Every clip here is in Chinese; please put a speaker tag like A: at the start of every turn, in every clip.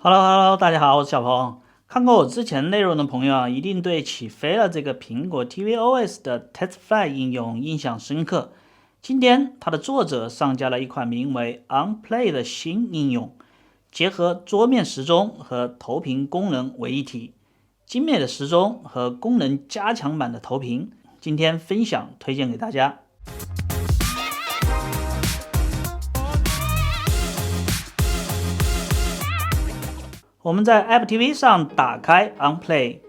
A: Hello，大家好，我是小鹏。看过我之前内容的朋友啊，一定对起飞了这个苹果 tvOS 的 TestFlight 应用印象深刻。今天它的作者上架了一款名为 OnPlay 的新应用，结合桌面时钟和投屏功能为一体，精美的时钟和功能加强版的投屏，今天分享推荐给大家。我们在 Apple TV 上打开 OnPlay，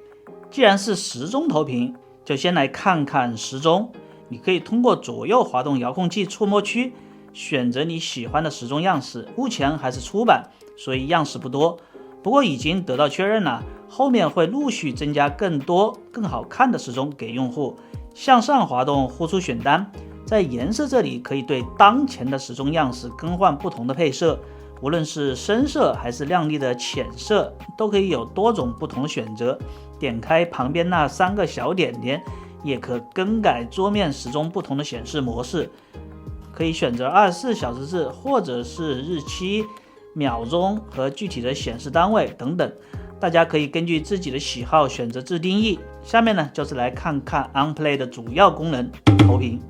A: 既然是时钟投屏，就先来看看时钟。你可以通过左右滑动遥控器触摸区，选择你喜欢的时钟样式。目前还是初版，所以样式不多，不过已经得到确认了，后面会陆续增加更多更好看的时钟给用户。向上滑动呼出选单，在颜色这里可以对当前的时钟样式更换不同的配色。无论是深色还是亮丽的浅色，都可以有多种不同的选择。点开旁边那3个小点点，也可更改桌面时钟不同的显示模式，可以选择24小时制，或者是日期、秒钟和具体的显示单位等等。大家可以根据自己的喜好选择自定义。下面呢，就是来看看 OnPlay 的主要功能——投屏。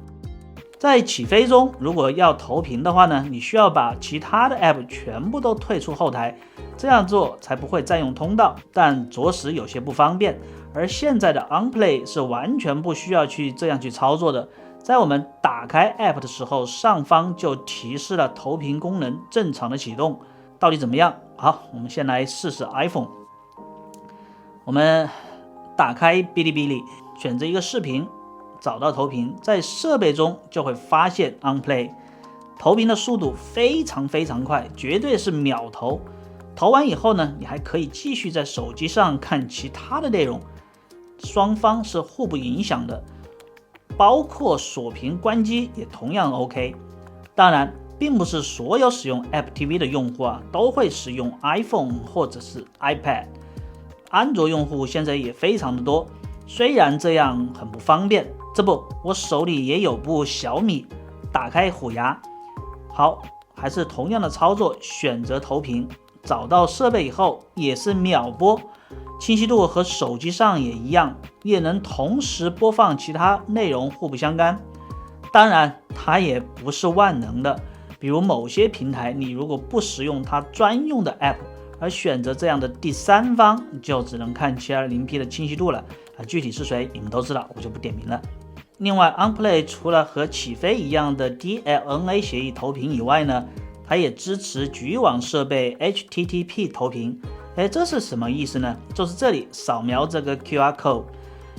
A: 在起飞中，如果要投屏的话呢，你需要把其他的 App 全部都退出后台，这样做才不会占用通道，但着实有些不方便。而现在的 OnPlay 是完全不需要这样去操作的，在我们打开 App 的时候，上方就提示了投屏功能正常的启动。到底怎么样？好，我们先来试试 iPhone。我们打开哔哩哔哩，选择一个视频，找到投屏，在设备中就会发现 OnPlay 投屏的速度非常快，绝对是秒投。投完以后呢，你还可以继续在手机上看其他的内容，双方是互不影响的，包括锁屏关机也同样 OK。 当然并不是所有使用 Apple TV 的用户都会使用 iPhone 或者是 iPad， 安卓用户现在也非常的多，虽然这样很不方便，这不，我手里也有部小米，打开虎牙，好，还是同样的操作，选择投屏，找到设备以后也是秒播，清晰度和手机上也一样，也能同时播放其他内容，互不相干。当然它也不是万能的，比如某些平台你如果不使用它专用的 App， 而选择这样的第三方，就只能看 720P 的清晰度了。具体是谁你们都知道，我就不点名了。另外 OnPlay 除了和起飞一样的 DLNA 协议投屏以外呢，它也支持局域网设备 HTTP 投屏。这是什么意思呢？就是这里扫描这个 QR code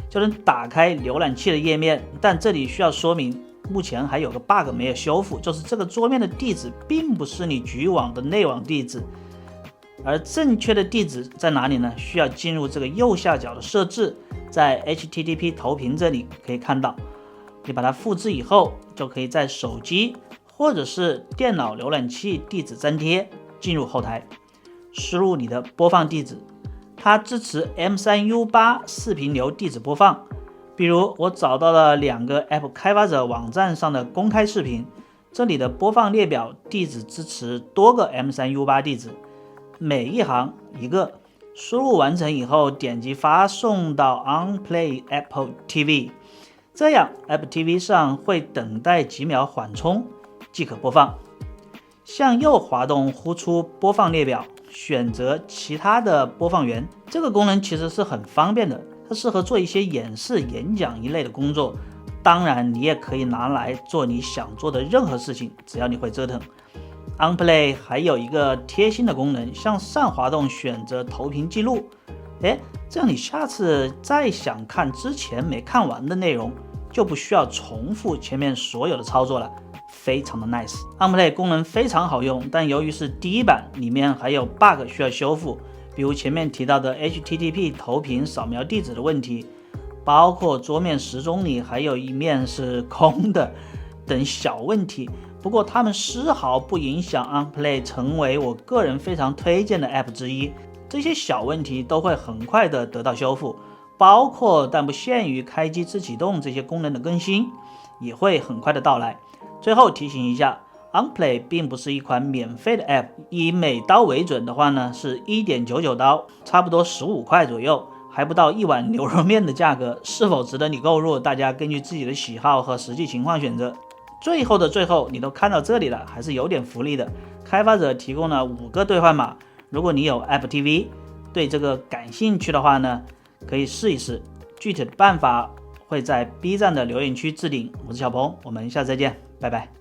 A: 就能打开浏览器的页面，但这里需要说明，目前还有个 bug 没有修复，就是这个桌面的地址并不是你局域网的内网地址，而正确的地址在哪里呢？需要进入这个右下角的设置，在 HTTP 投屏这里可以看到，你把它复制以后，就可以在手机或者是电脑浏览器地址粘贴，进入后台，输入你的播放地址。它支持 M3U8 视频流地址播放，比如我找到了2个 App 开发者网站上的公开视频，这里的播放列表地址支持多个 M3U8 地址，每一行一个。输入完成以后，点击发送到 OnPlay Apple TV， 这样 Apple TV 上会等待几秒缓冲即可播放。向右滑动呼出播放列表，选择其他的播放源。这个功能其实是很方便的，它适合做一些演示、演讲一类的工作。当然你也可以拿来做你想做的任何事情，只要你会折腾。OnPlay 还有一个贴心的功能，向上滑动选择投屏记录，这样你下次再想看之前没看完的内容，就不需要重复前面所有的操作了，非常的 nice。 OnPlay 功能非常好用，但由于是第一版，里面还有 bug 需要修复，比如前面提到的 HTTP 投屏扫描地址的问题，包括桌面时钟里还有一面是空的等小问题。不过它们丝毫不影响 OnPlay 成为我个人非常推荐的 App 之一。这些小问题都会很快的得到修复，包括但不限于开机自启动这些功能的更新也会很快的到来。最后提醒一下， Unplay 并不是一款免费的 App， 以每刀为准的话呢，是 1.99 刀，差不多15块左右，还不到1碗牛肉面的价格，是否值得你购入？大家根据自己的喜好和实际情况选择。最后的最后，你都看到这里了，还是有点福利的。开发者提供了5个兑换码，如果你有 Apple TV， 对这个感兴趣的话呢，可以试一试。具体的办法会在 B 站的留言区置顶。我是小鹏，我们下次再见，拜拜。